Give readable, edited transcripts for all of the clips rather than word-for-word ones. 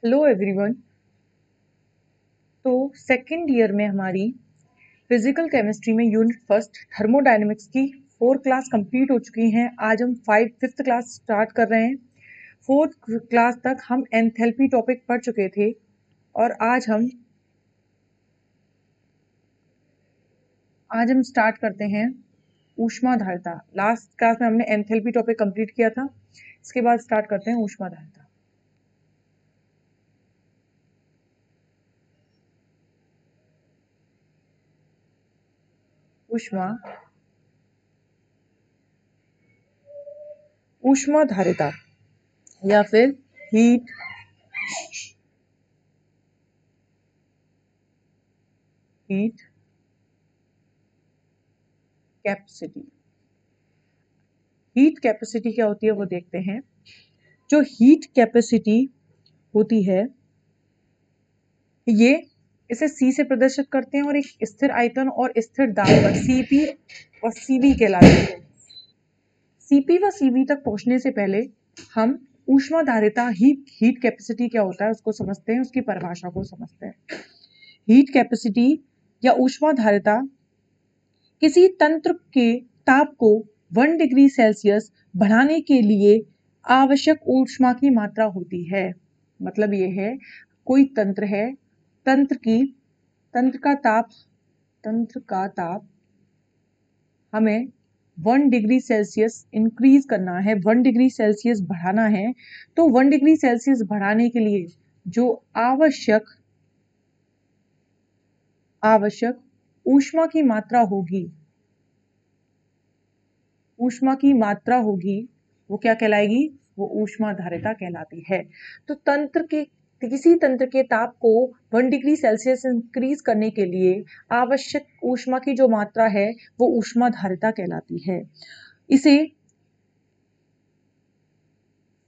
Hello everyone. तो second year में हमारी फिजिकल केमिस्ट्री में यूनिट फर्स्ट थर्मोडायनेमिक्स की 4 क्लास कंप्लीट हो चुकी हैं। आज हम फिफ्थ क्लास स्टार्ट कर रहे हैं। फोर्थ क्लास तक हम एंथैल्पी टॉपिक पढ़ चुके थे और आज हम स्टार्ट करते हैं ऊष्माधारिता। लास्ट क्लास में हमने एंथैल्पी टॉपिक कंप्लीट किया था। इसके बाद स्टार्ट करते हैं ऊष्माधारिता। ऊष्माधारिता या फिर हीट कैपेसिटी। हीट कैपेसिटी क्या होती है वो देखते हैं। जो हीट कैपेसिटी होती है ये इसे सी से प्रदर्शित करते हैं और एक स्थिर आयतन और स्थिर दाब पर सीपी और सीवी कहलाती है। सीपी व सीवी तक पहुंचने से पहले हम ऊष्माधारिता हीट कैपेसिटी क्या होता है उसको समझते हैं, उसकी परिभाषा को समझते हैं। हीट कैपेसिटी या ऊष्माधारिता किसी तंत्र के ताप को 1 डिग्री सेल्सियस बढ़ाने के लिए आवश्यक ऊष्मा की मात्रा होती है। मतलब ये है, कोई तंत्र है, तंत्र का ताप हमें 1 डिग्री सेल्सियस इंक्रीज करना है, 1 डिग्री सेल्सियस बढ़ाना है। तो 1 डिग्री सेल्सियस बढ़ाने के लिए जो आवश्यक ऊष्मा की मात्रा होगी वो क्या कहलाएगी? वो ऊष्माधारिता कहलाती है। तो किसी तंत्र के ताप को 1 डिग्री सेल्सियस इंक्रीज करने के लिए आवश्यक ऊष्मा की जो मात्रा है वो ऊष्माधारिता कहलाती है। इसे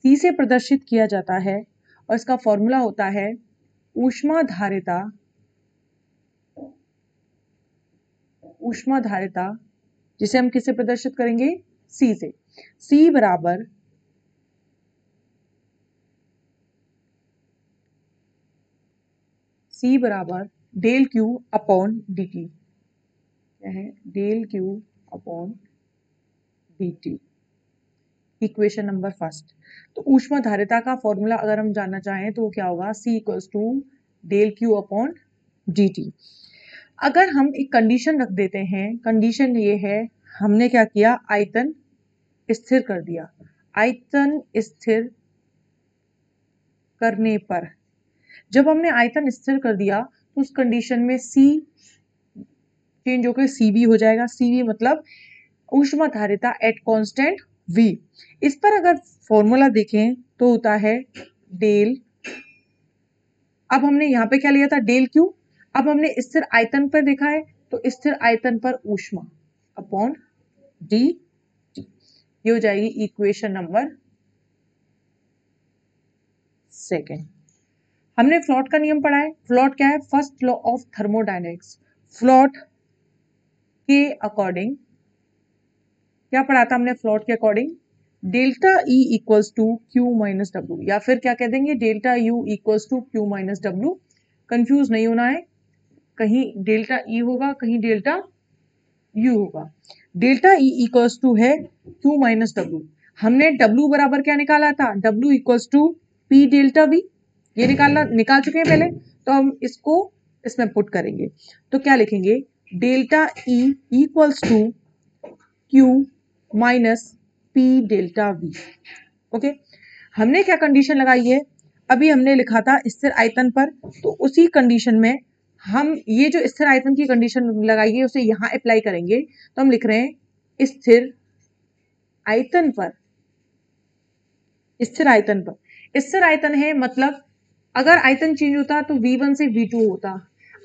C से प्रदर्शित किया जाता है और इसका फॉर्मूला होता है ऊष्माधारिता, जिसे हम किससे प्रदर्शित करेंगे? C से। C बराबर del Q upon D T. क्या है? Del Q upon D T. Equation number first. तो ऊष्माधारिता का फॉर्मूला अगर हम जानना चाहें तो क्या होगा? C equals to del Q upon D T. अगर हम एक कंडीशन रख देते हैं, कंडीशन ये है, हमने क्या किया? आयतन स्थिर कर दिया। आयतन स्थिर करने पर, जब हमने आयतन स्थिर कर दिया तो उस कंडीशन में C चेंज होकर CV हो जाएगा। CV मतलब ऊष्माधारिता एट कांस्टेंट V। इस पर अगर फॉर्मूला देखें तो होता है डेल, अब हमने यहाँ पे क्या लिया था? Del Q. अब हमने स्थिर आयतन पर देखा है तो स्थिर आयतन पर ऊष्मा अपॉन डी टी। ये हो जाएगी इक्वेशन नंबर सेकेंड। हमने फ्लॉट का नियम पढ़ा है। फ्लॉट क्या है? First law of thermodynamics. फ्लॉट के अकॉर्डिंग क्या पढ़ा था हमने? फ्लॉट के according delta E equals to Q minus W, या फिर क्या कह देंगे? Delta U equals to Q minus W. Confuse नहीं होना है, कहीं डेल्टा E होगा, कहीं डेल्टा U होगा। डेल्टा E इक्वल्स टू है क्यू माइनस डब्ल्यू। हमने W बराबर क्या निकाला था? W equals to P delta V। ये निकाल चुके हैं पहले, तो हम इसको इसमें पुट करेंगे तो क्या लिखेंगे? Delta E equals to Q minus P delta V। Okay, हमने क्या कंडीशन लगाई है? अभी हमने लिखा था स्थिर आयतन पर, तो उसी कंडीशन में हम ये जो स्थिर आयतन की कंडीशन लगाई है उसे यहां अप्लाई करेंगे। तो हम लिख रहे हैं स्थिर आयतन पर, स्थिर आयतन पर। स्थिर आयतन है मतलब अगर आयतन चेंज होता तो V1 से V2 होता।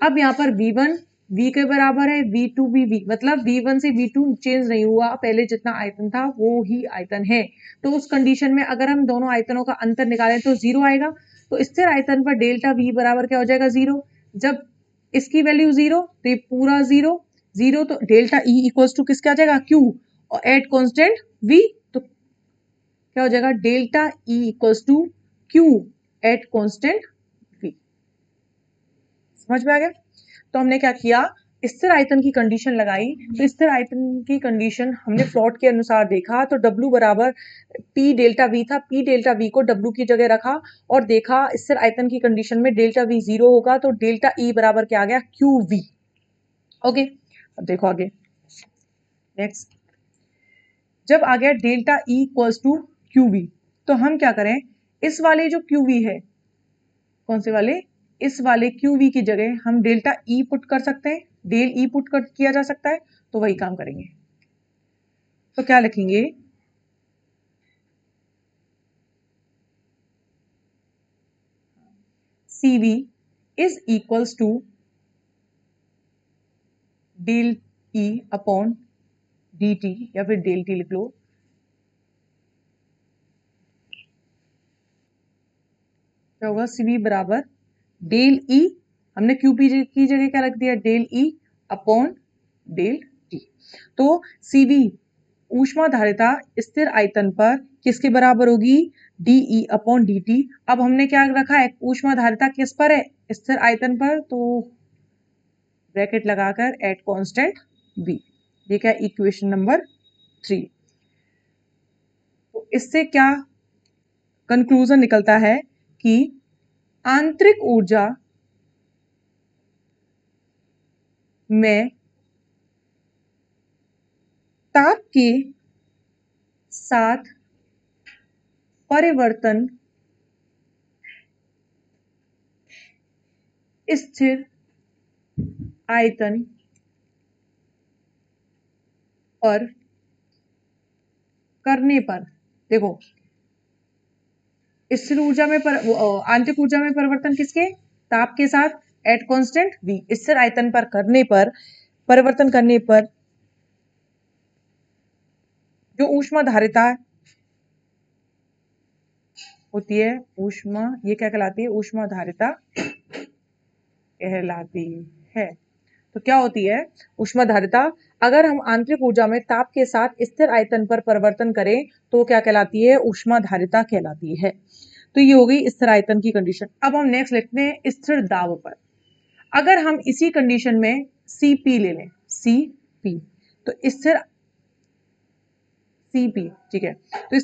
अब यहाँ पर V1 V के बराबर है, V2 भी V, मतलब V1 से V2 चेंज नहीं हुआ, पहले जितना आयतन था वो ही आयतन है। तो उस कंडीशन में अगर हम दोनों आयतनों का अंतर निकालें तो 0 आएगा। तो स्थिर आयतन पर डेल्टा V बराबर क्या हो जाएगा? 0। जब इसकी वैल्यू 0 तो ये पूरा 0 0, तो डेल्टा E इक्वल्स टू किसके आ जाएगा? Q, और एट कॉन्स्टेंट V, तो क्या हो जाएगा? Delta E equals to Q at constant समझ में आ गया? तो हमने क्या किया, स्थिर आयतन की कंडीशन लगाई। तो स्थिर आयतन की कंडीशन हमने प्लॉट के अनुसार देखा, तो W बराबर P डेल्टा V था, P डेल्टा V को W की जगह रखा और देखा स्थिर आयतन की कंडीशन में डेल्टा V 0 होगा, तो डेल्टा E बराबर क्या आ गया, QV। ओके, अब देखो आगे नेक्स्ट, जब आ गया delta E equals to QV, तो हम क्या करें, इस वाले जो QV है, कौन से वाले, इस वाले QV की जगह हम डेल्टा E पुट कर सकते हैं, डेल E पुट कर किया जा सकता है, तो वही काम करेंगे। तो क्या लिखेंगे, CV is equals to del E upon DT, या फिर डेल T लिख लो। क्या होगा, CV बराबर डेल E, हमने QP की जगह क्या रख दिया, del E upon del T। तो CV ऊष्माधारिता स्थिर आयतन पर किसके बराबर होगी, DE अपॉन DT। अब हमने क्या रखा है, ऊष्माधारिता किस पर है, स्थिर आयतन पर, तो ब्रैकेट लगाकर एट कांस्टेंट B। ये क्या, इक्वेशन नंबर 3। तो इससे क्या कंक्लूजन निकलता है कि आंतरिक ऊर्जा में ताप के साथ परिवर्तन स्थिर आयतन पर करने पर, देखो स्थिर ऊर्जा में आंतरिक ऊर्जा में परिवर्तन किसके, ताप के साथ एट कांस्टेंट V, स्थिर आयतन पर करने पर, परिवर्तन करने पर जो ऊष्माधारिता होती है, ये क्या कहलाती है, ऊष्माधारिता कहलाती है। तो क्या होती है ऊष्माधारिता, अगर हम आंतरिक ऊर्जा में ताप के साथ स्थिर आयतन पर परिवर्तन करें तो क्या कहलाती है, ऊष्माधारिता कहलाती है। तो ये हो गई स्थिर आयतन की कंडीशन। अब हम नेक्स्ट लिखते हैं स्थिर दाब पर। अगर हम इसी कंडीशन में Cp ले लें, Cp, तो स्थिर Cp, ठीक है, तो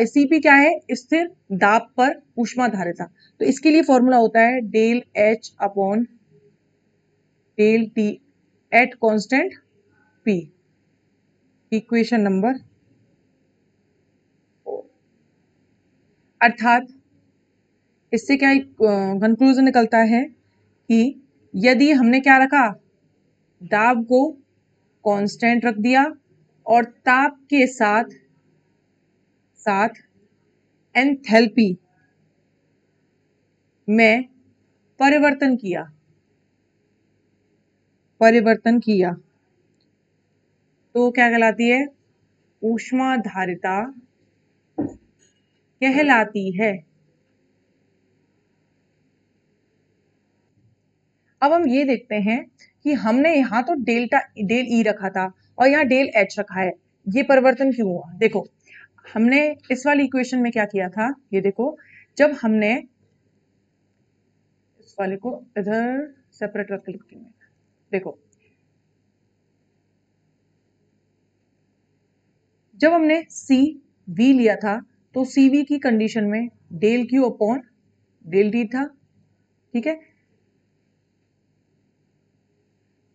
Cp क्या है, स्थिर दाब पर ऊष्माधारिता। तो इसके लिए फॉर्मूला होता है del H upon del T at constant P, equation number 4। अर्थात इससे क्या कंक्लूजन निकलता है कि यदि हमने क्या रखा, दाब को कांस्टेंट रख दिया और ताप के साथ साथ एंथैल्पी में परिवर्तन किया तो क्या कहलाती है, ऊष्माधारिता कहलाती है। अब हम ये देखते हैं कि हमने यहाँ तो डेल ई रखा था और यहाँ डेल एच रखा है, ये परिवर्तन क्यों हुआ। देखो हमने इस वाली इक्वेशन में क्या किया था, ये देखो, जब हमने इस वाले को इधर सेपरेट रख के लिखती हूँ, देखो जब हमने सी वी लिया था तो सी वी की कंडीशन में del Q upon del T था, ठीक है,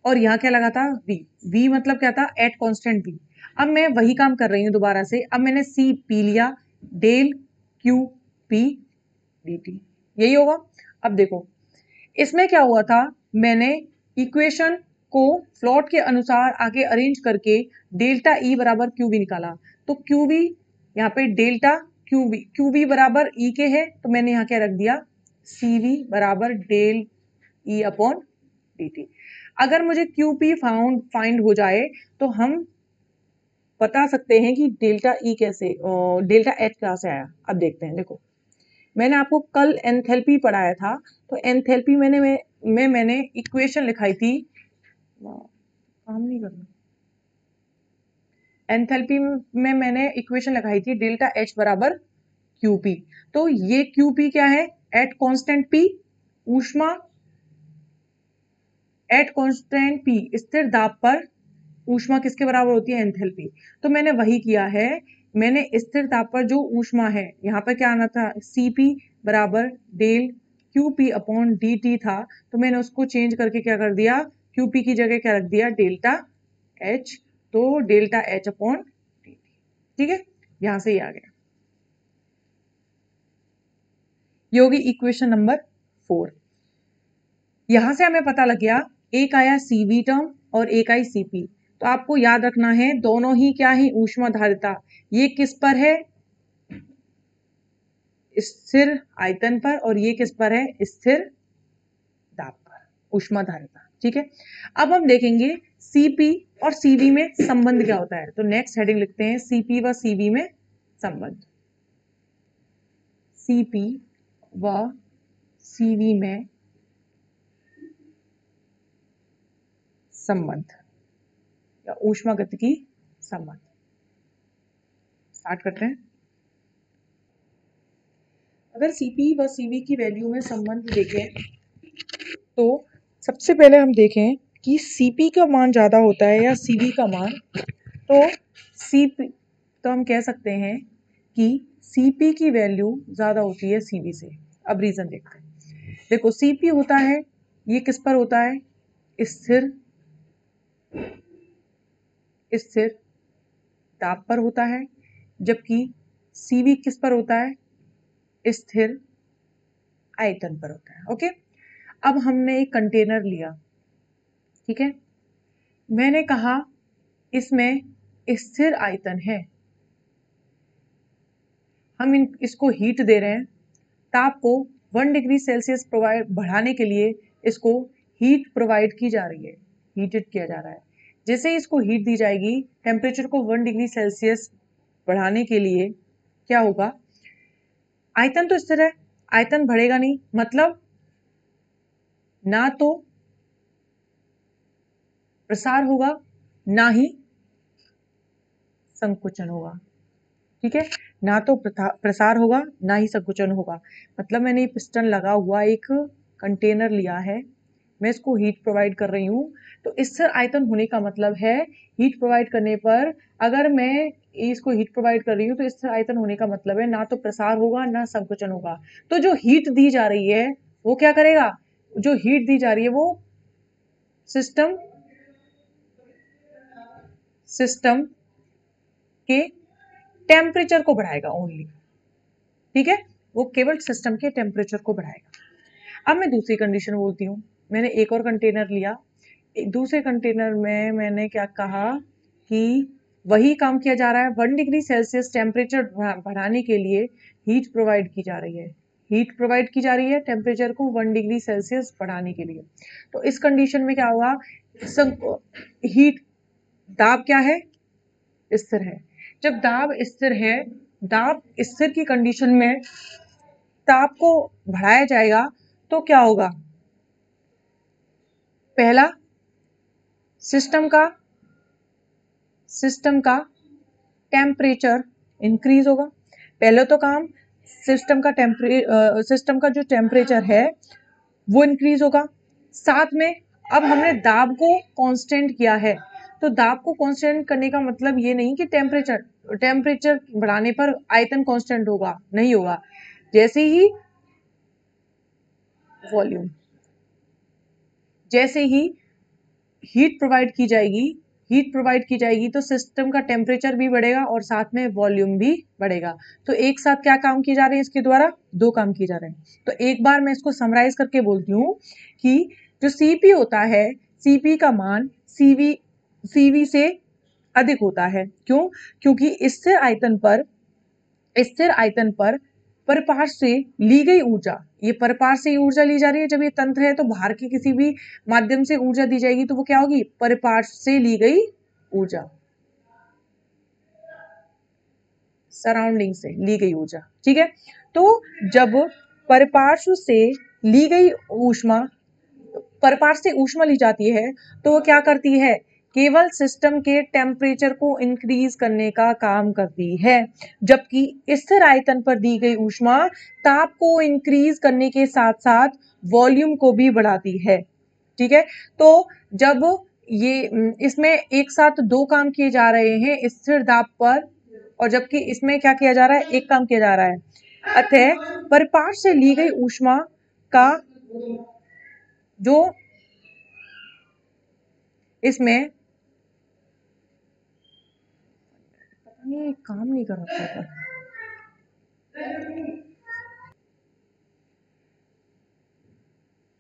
और यहां क्या लगा था, वी। वी मतलब क्या था, एट कांस्टेंट वी। अब मैं वही काम कर रही हूं दोबारा से, अब मैंने सी पी लिया, del Q P D T, यही होगा। अब देखो इसमें क्या हुआ था, मैंने इक्वेशन को फ्लॉट के अनुसार आगे अरेंज करके डेल्टा ई बराबर क्यू बी निकाला। तो क्यू बी यहाँ पे डेल्टा क्यू बी बराबर ई के है, तो मैंने यहाँ क्या रख दिया, सी वी बराबर del E upon D T. अगर मुझे क्यूपी फाइंड हो जाए तो हम बता सकते हैं कि डेल्टा ई कैसे, डेल्टा एच कहाँ से आया। अब देखते हैं, देखो मैंने आपको कल एंथैल्पी पढ़ाया था, तो एंथैल्पी मैंने इक्वेशन लिखाई थी, काम नहीं करना, एंथैल्पी में मैंने इक्वेशन लिखाई थी डेल्टा एच बराबर क्यूपी। तो ये क्यूपी क्या है, एट कांस्टेंट पी ऊष्मा एट कांस्टेंट P, स्थिर दाब पर ऊष्मा किसके बराबर होती है? एंथैल्पी। तो मैंने वही किया है, मैंने स्थिर दाब पर जो ऊष्मा है, यहाँ पर क्या आना था? Cp बराबर डेल QP अपॉन dt था, तो मैंने उसको चेंज करके क्या कर दिया? QP की जगह क्या रख दिया? डेल्टा H, तो डेल्टा H अपॉन dt। ठीक है, यहां से ही आ गया। ये होगी इक्वेशन नंबर 4। यहां से हमें पता लग गया, एक आया CV टर्म और एक आई Cp। तो आपको याद रखना है दोनों ही क्या है? ऊष्माधारिता। ये किस पर है? स्थिर आयतन पर, और ये किस पर है? स्थिर दाब पर, ऊष्माधारिता। ठीक है, अब हम देखेंगे Cp और Cv में संबंध क्या होता है। तो नेक्स्ट हेडिंग लिखते हैं Cp व Cv में संबंध। Cp व Cv में संबंध या ऊष्मागतिकी संबंध। स्टार्ट करते हैं। अगर Cp व Cv की वैल्यू में संबंध देखें तो सबसे पहले हम देखें कि Cp का मान ज्यादा होता है या Cv का मान। तो Cp, तो हम कह सकते हैं कि Cp की वैल्यू ज्यादा होती है Cv से। अब रीजन देखते हैं। देखो Cp होता है, ये किस पर होता है? स्थिर स्थिर दाब पर होता है, जबकि Cv किस पर होता है? स्थिर आयतन पर होता है। ओके, अब हमने एक कंटेनर लिया, ठीक है, मैंने कहा इसमें स्थिर आयतन है, हम इसको हीट दे रहे हैं, ताप को 1 डिग्री सेल्सियस प्रोवाइड बढ़ाने के लिए इसको हीट प्रोवाइड की जा रही है, हीटेड किया जा रहा है। जैसे ही इसको हीट दी जाएगी, टेम्परेचर को 1 डिग्री सेल्सियस बढ़ाने के लिए क्या होगा? आयतन तो स्थिर है, आयतन बढ़ेगा नहीं, मतलब ना तो प्रसार होगा ना ही संकुचन होगा। ठीक है, ना तो प्रसार होगा ना ही संकुचन होगा। मतलब मैंने पिस्टन लगा हुआ एक कंटेनर लिया है, मैं इसको हीट प्रोवाइड कर रही हूँ। तो स्थिर आयतन होने का मतलब है हीट प्रोवाइड करने पर, अगर मैं इसको हीट प्रोवाइड कर रही हूँ तो स्थिर आयतन होने का मतलब है ना तो प्रसार होगा ना संकुचन होगा। तो जो हीट दी जा रही है वो क्या करेगा? जो हीट दी जा रही है वो सिस्टम सिस्टम के टेम्परेचर को बढ़ाएगा ओनली। ठीक है, वो केवल सिस्टम के टेम्परेचर को बढ़ाएगा। अब मैं दूसरी कंडीशन बोलती हूँ। मैंने एक और कंटेनर लिया, दूसरे कंटेनर में मैंने क्या कहा कि वही काम किया जा रहा है, 1 डिग्री सेल्सियस टेम्परेचर बढ़ाने के लिए हीट प्रोवाइड की जा रही है, हीट प्रोवाइड की जा रही है टेम्परेचर को 1 डिग्री सेल्सियस बढ़ाने के लिए। तो इस कंडीशन में क्या होगा? हीट दाब क्या है? स्थिर है। जब दाब स्थिर है, दाब स्थिर की कंडीशन में ताप को बढ़ाया जाएगा तो क्या होगा? पहला, सिस्टम का टेम्परेचर इंक्रीज होगा। पहले तो काम सिस्टम का जो टेम्परेचर है वो इंक्रीज होगा। साथ में अब हमने दाब को कांस्टेंट किया है, तो दाब को कांस्टेंट करने का मतलब ये नहीं कि टेम्परेचर बढ़ाने पर आयतन कांस्टेंट होगा, नहीं होगा। जैसे ही वॉल्यूम, जैसे ही हीट प्रोवाइड की जाएगी तो सिस्टम का टेम्परेचर भी बढ़ेगा और साथ में वॉल्यूम भी बढ़ेगा। तो एक साथ क्या काम किए जा रहे हैं? इसके द्वारा दो काम किए जा रहे हैं। तो एक बार मैं इसको समराइज करके बोलती हूँ कि जो Cp होता है, Cp का मान Cv से अधिक होता है। क्यों? क्योंकि स्थिर आयतन पर परपार्श्व से ली गई ऊर्जा, ये परपार्श्व से ऊर्जा ली जा रही है। जब ये तंत्र है तो बाहर के किसी भी माध्यम से ऊर्जा दी जाएगी तो वो क्या होगी? परपार्श्व से ली गई ऊर्जा, सराउंडिंग से ली गई ऊर्जा। ठीक है, तो जब परपार्श्व से ली गई ऊष्मा, परपार्श्व से ऊष्मा ली जाती है तो वो क्या करती है? केवल सिस्टम के टेम्परेचर को इंक्रीज करने का काम करती है, जबकि स्थिर आयतन पर दी गई ऊष्मा ताप को इंक्रीज करने के साथ साथ वॉल्यूम को भी बढ़ाती है। ठीक है। तो जब ये इसमें एक साथ दो काम किए जा रहे हैं स्थिर दाब पर, और जबकि इसमें क्या किया जा रहा है, एक काम किया जा रहा है, अतः परिपाट से ली गई ऊष्मा का जो इसमें पता नहीं काम नहीं कर रहा था।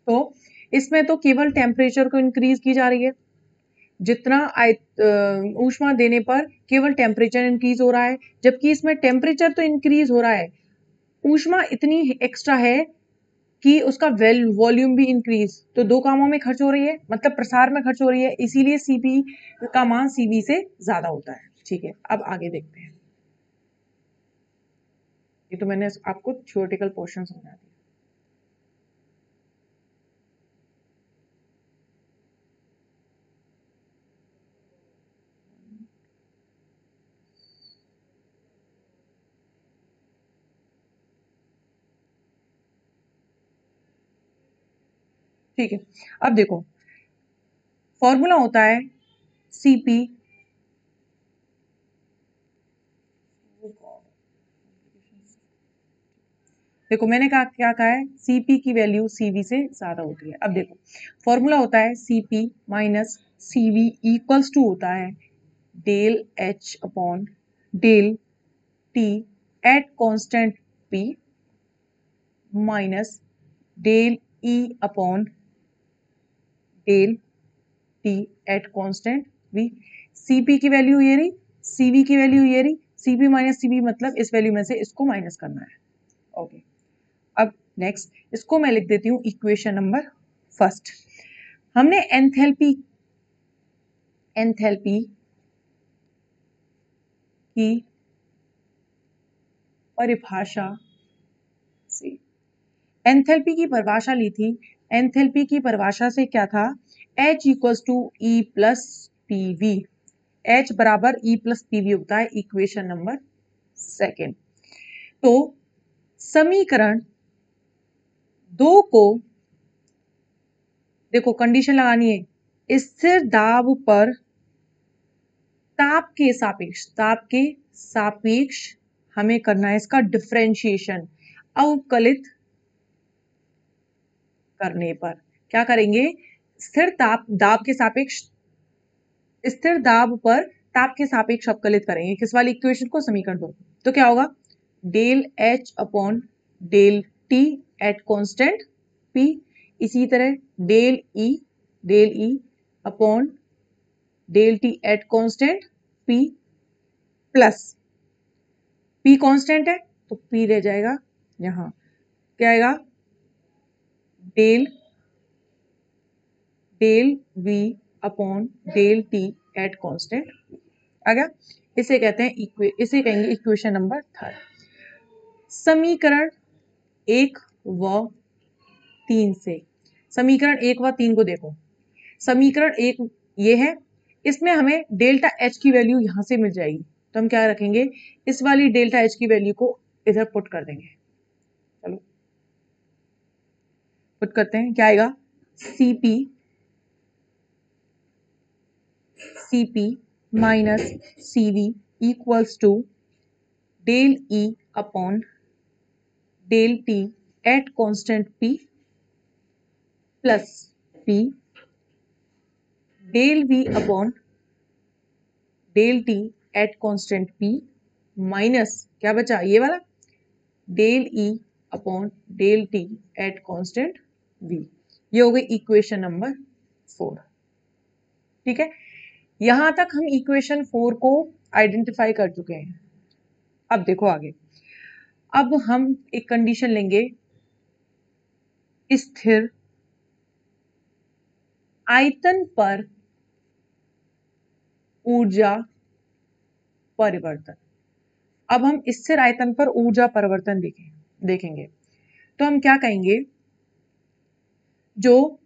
तो इसमें तो केवल टेम्परेचर को इंक्रीज की जा रही है, जितना ऊष्मा देने पर केवल टेम्परेचर इंक्रीज हो रहा है, जबकि इसमें टेम्परेचर तो इंक्रीज हो रहा है, ऊष्मा इतनी एक्स्ट्रा है कि उसका वॉल्यूम भी इंक्रीज, तो दो कामों में खर्च हो रही है, मतलब प्रसार में खर्च हो रही है, इसीलिए सीपी का मान सीवी से ज्यादा होता है। ठीक है, अब आगे देखते हैं। ये तो मैंने आपको थ्योरेटिकल पोर्शन समझा दिया। ठीक है, अब देखो फॉर्मूला होता है सीपी, देखो मैंने कहा क्या कहा है, सीपी की वैल्यू सीवी से ज्यादा होती है। अब देखो फॉर्मूला होता है CP minus CV equals to होता है del H upon del T at constant P minus del E upon del T at constant V. CP की वैल्यू ये रही, सीवी की वैल्यू ये रही, सीपी माइनस सीवी मतलब इस वैल्यू में से इसको माइनस करना है। ओके, अब नेक्स्ट इसको मैं लिख देती हूँ इक्वेशन नंबर फर्स्ट। हमने एंथैल्पी की परिभाषा से, एंथैल्पी की परिभाषा ली थी, एंथैल्पी की परिभाषा से क्या था, H equals to E plus P V, H बराबर ई प्लस पी वी होता है, इक्वेशन नंबर सेकेंड। तो समीकरण दो को देखो कंडीशन लगानी है, स्थिर दाब पर ताप के सापेक्ष हमें करना है इसका डिफरेंशिएशन, अवकलित करने पर क्या करेंगे, स्थिर दाब के सापेक्ष, स्थिर दाब पर ताप के सापेक्ष अवकलित करेंगे किस वाली इक्वेशन को, समीकरण दो। तो क्या होगा, del H upon del T at constant P, इसी तरह del E upon del T at constant P plus P constant है तो पी रह जाएगा यहां, क्या आएगा, del V upon del T at constant आ गया। इसे कहते हैं इसे कहेंगे इक्वेशन नंबर थर्ड। समीकरण एक व तीन से, समीकरण एक व तीन को देखो, समीकरण एक ये है, इसमें हमें डेल्टा एच की वैल्यू यहां से मिल जाएगी, तो हम क्या रखेंगे, इस वाली डेल्टा एच की वैल्यू को इधर पुट कर देंगे। चलो पुट करते हैं, क्या आएगा, CP minus CV equals to del E upon del T at constant P plus P del V upon del T at constant P minus क्या बचा ये वाला, del E upon del T at constant V. ये हो गई equation number 4। ठीक है, यहां तक हम इक्वेशन 4 को आइडेंटिफाई कर चुके हैं। अब देखो आगे, अब हम एक कंडीशन लेंगे, स्थिर आयतन पर ऊर्जा परिवर्तन। अब हम स्थिर आयतन पर ऊर्जा परिवर्तन देखेंगे, तो हम क्या कहेंगे, जो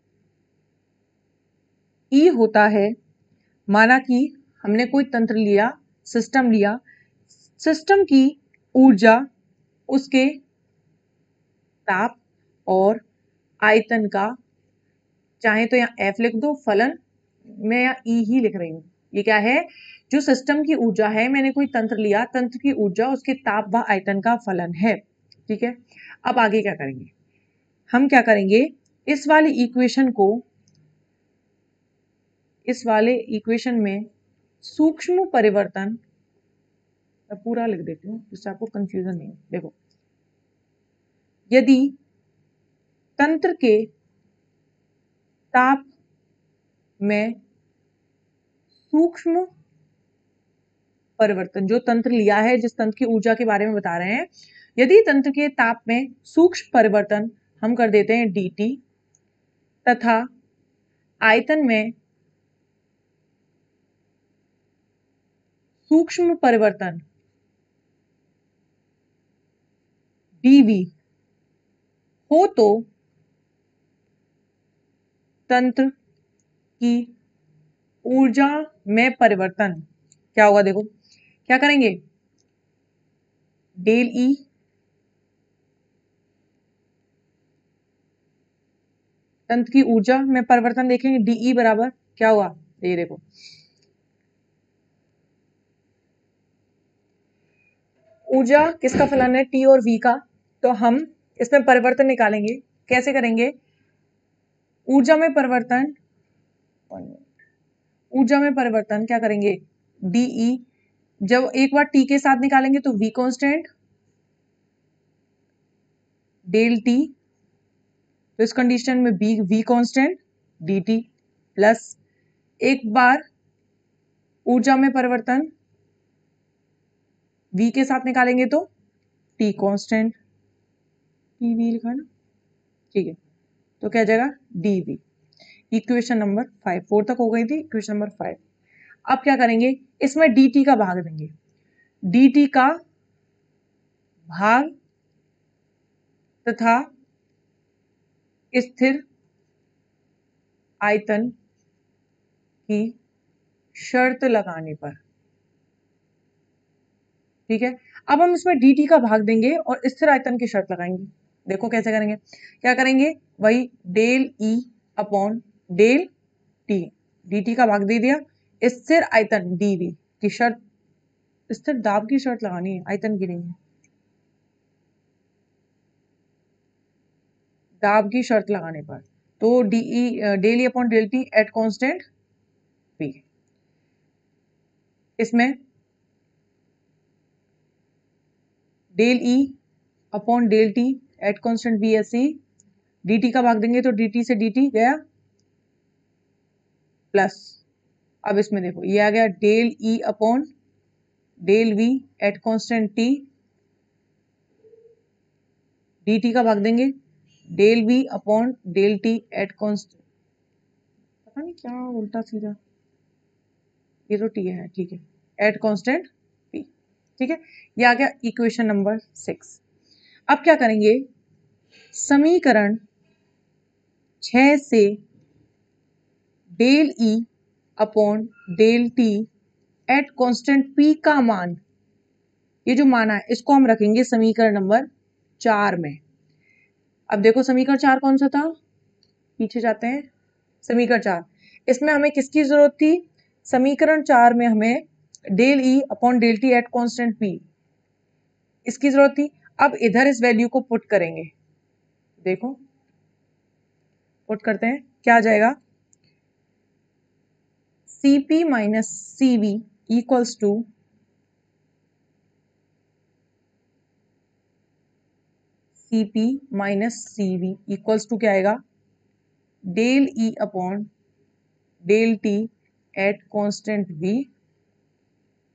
ई होता है, माना कि हमने कोई तंत्र लिया, सिस्टम लिया, सिस्टम की ऊर्जा उसके ताप और आयतन का चाहे तो यहाँ एफ लिख दो, फलन मैं यहाँ ई ही लिख रही हूँ। ये क्या है, जो सिस्टम की ऊर्जा है, मैंने कोई तंत्र लिया, तंत्र की ऊर्जा उसके ताप व आयतन का फलन है। ठीक है, अब आगे क्या करेंगे, हम क्या करेंगे, इस वाले इक्वेशन में सूक्ष्म परिवर्तन, मैं पूरा लिख देती हूँ जिससे आपको कंफ्यूजन नहीं हो। देखो, यदि तंत्र के ताप में सूक्ष्म परिवर्तन, जो तंत्र लिया है, जिस तंत्र की ऊर्जा के बारे में बता रहे हैं, यदि तंत्र के ताप में सूक्ष्म परिवर्तन हम कर देते हैं dt, तथा आयतन में सूक्ष्म परिवर्तन dv हो, तो तंत्र की ऊर्जा में परिवर्तन क्या होगा। देखो क्या करेंगे, डेल ई तंत्र की ऊर्जा में परिवर्तन देखेंगे, डीई बराबर क्या हुआ, ये देखो, ऊर्जा किसका फलन है, टी और वी का, तो हम इसमें परिवर्तन निकालेंगे। कैसे करेंगे, ऊर्जा में परिवर्तन, ऊर्जा में परिवर्तन क्या करेंगे, डीई, जब एक बार टी के साथ निकालेंगे तो वी कांस्टेंट, डेल टी, तो इस कंडीशन में B V constant D T, plus एक बार ऊर्जा में परिवर्तन वी के साथ निकालेंगे तो टी कांस्टेंट, टी वी लिखा ना, ठीक है, तो क्या जाएगा डी वी। इक्वेशन नंबर 5, 4 तक हो गई थी, इक्वेशन नंबर 5। अब क्या करेंगे, इसमें डी टी का भाग देंगे, डी टी का भाग तथा स्थिर आयतन की शर्त लगाने पर। ठीक है, अब हम इसमें dt का भाग देंगे और स्थिर आयतन की शर्त लगाएंगे। देखो कैसे करेंगे, क्या करेंगे, वही del E upon del T, dt का भाग दे दिया, स्थिर आयतन dv की शर्त, स्थिर दाब की शर्त लगानी है, आयतन की नहीं है, दाब की शर्त लगाने पर, तो del E upon del T at constant p, इसमें del E upon del T at constant B S C, dt का भाग देंगे तो dt से dt गया, प्लस अब इसमें देखो ये आ गया del E upon del V at constant T, dt का भाग देंगे del V upon del T at constant, पता नहीं क्या उल्टा सीधा, ये तो टी है, ठीक है, एट कांस्टेंट पी। ठीक है, ये आ गया इक्वेशन नंबर 6। अब क्या करेंगे, समीकरण 6 से del E upon del T at constant P का मान, ये जो माना है इसको हम रखेंगे समीकरण नंबर 4 में। अब देखो समीकरण 4 कौन सा था, पीछे जाते हैं, समीकरण 4, इसमें हमें किसकी जरूरत थी, समीकरण 4 में हमें del E upon del T at constant P, इसकी जरूरत थी। अब इधर इस वैल्यू को पुट करेंगे, देखो पुट करते हैं, क्या आ जाएगा, Cp minus Cv equals to Cp minus Cv equals to क्या आएगा, del E upon del T at constant v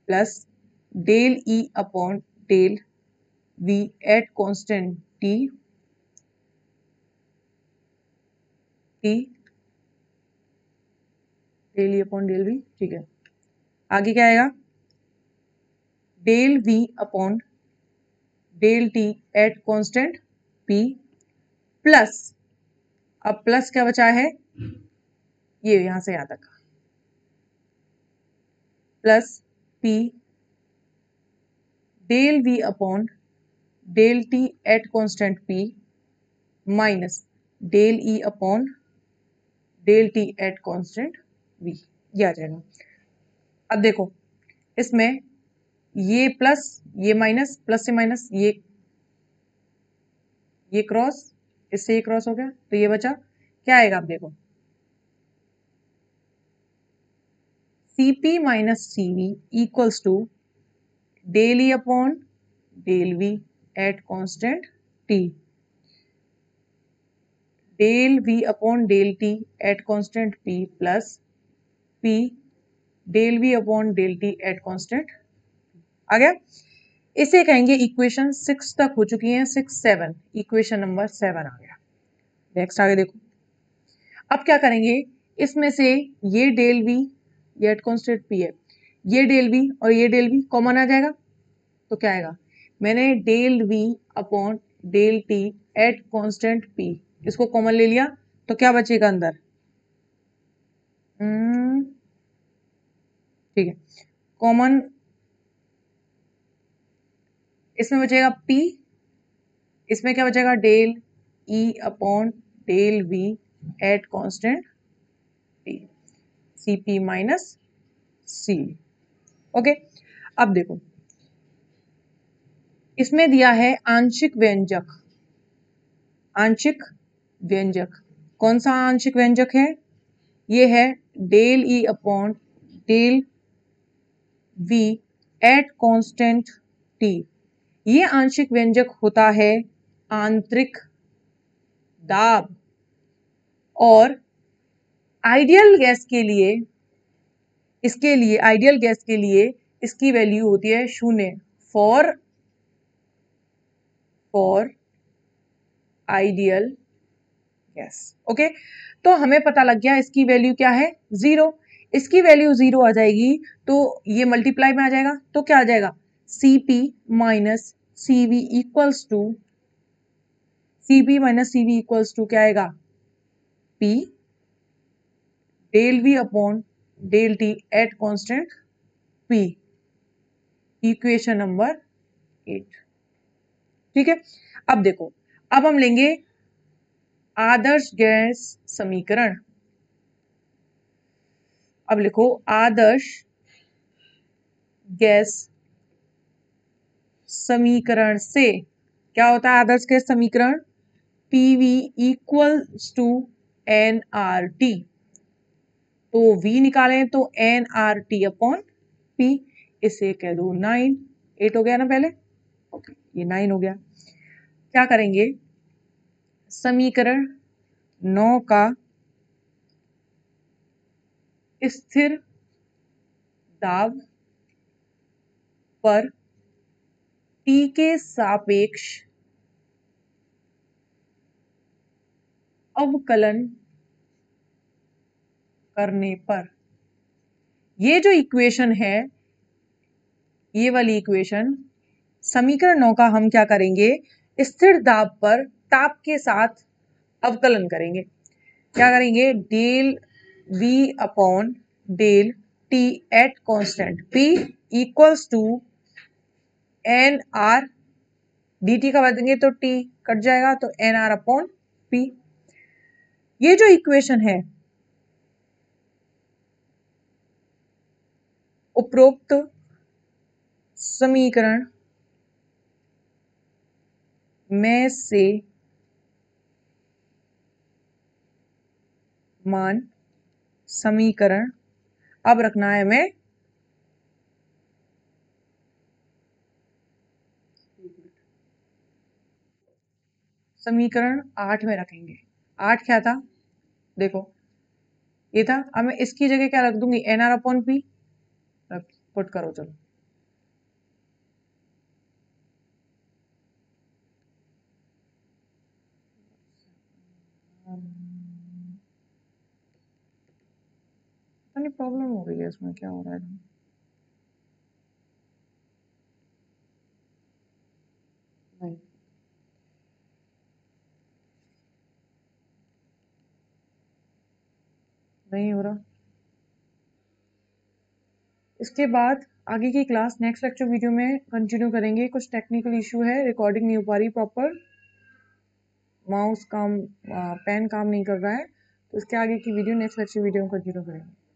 plus del E upon del v at constant t, del E upon del v, ठीक है, आगे क्या आएगा, del v upon del T at constant p plus, अब plus क्या बचा है, ये यहां से यहां तक, plus p del v upon del T at constant p minus del E upon del T at constant v, ये आ जाएगा। अब देखो इसमें ये प्लस ये माइनस, प्लस से माइनस ये क्रॉस, इससे ये क्रॉस हो गया, तो ये बचा, क्या आएगा अब देखो, Cp minus Cv equals to del E upon del V at constant t, del v upon del t at constant p plus p del v upon del t at constant आ गया। इसे कहेंगे इक्वेशन 6 तक हो चुकी है, 6 7, equation number 7 आ गया। Next आगे देखो, अब क्या करेंगे, इसमें से ये डेल वी, ये एट कांस्टेंट p है, ये डेल वी और ये डेल वी कॉमन आ जाएगा, तो क्या आएगा, मैंने del V upon del T at constant p इसको कॉमन ले लिया, तो क्या बचेगा अंदर, ठीक है, कॉमन इसमें बचेगा p, इसमें क्या बचेगा, del e upon del v at constant p, cp minus c। Okay, अब देखो इसमें दिया है आंशिक व्यंजक, आंशिक व्यंजक कौन सा आंशिक व्यंजक है, ये है del E upon del V at constant T. ये आंशिक व्यंजक होता है आंतरिक दाब, और आइडियल गैस के लिए, इसके लिए आइडियल गैस के लिए इसकी वैल्यू होती है 0 फॉर आइडियल गैस। ओके, तो हमें पता लग गया इसकी वैल्यू क्या है, 0। इसकी वैल्यू 0 आ जाएगी तो ये मल्टीप्लाई में आ जाएगा, तो क्या आ जाएगा, Cp minus Cv equals to, Cp minus Cv equals to क्या आएगा, P del V upon del T at constant P, equation number 8। ठीक है, अब देखो, अब हम लेंगे आदर्श गैस समीकरण। अब लिखो आदर्श गैस समीकरण से क्या होता है, आदर्श गैस समीकरण PV इक्वल्स टू nRT, तो V निकालें तो nRT अपॉन P, इसे कह दो 9, 8 हो गया ना पहले, ओके ये 9 हो गया। क्या करेंगे, समीकरण 9 का स्थिर दाब पर T के सापेक्ष अवकलन करने पर, ये जो इक्वेशन है, ये वाली इक्वेशन समीकरण 9 का हम क्या करेंगे, स्थिर दाब पर ताप के साथ अवकलन करेंगे। क्या करेंगे, del V upon del T at constant P equals to N R, D T का बदलेंगे तो T कट जाएगा, तो एन आर अपॉन P। ये जो इक्वेशन है उपरोक्त समीकरण में से मान समीकरण, अब रखना है हमें समीकरण 8 में रखेंगे। 8 क्या था, देखो ये था, अब मैं इसकी जगह क्या रख दूंगी, N R upon P, put करो चलो, पता नहीं प्रॉब्लम हो रही है इसमें, क्या हो रहा है, नहीं नहीं हो रहा। इसके बाद आगे की क्लास नेक्स्ट लेक्चर वीडियो में कंटिन्यू करेंगे। कुछ टेक्निकल इशू है, रिकॉर्डिंग नहीं हो पा रही प्रॉपर, माउस काम पेन काम नहीं कर रहा है, तो इसके आगे की वीडियो नेक्स्ट लेक्चर वीडियो को कंटिन्यू करेंगे।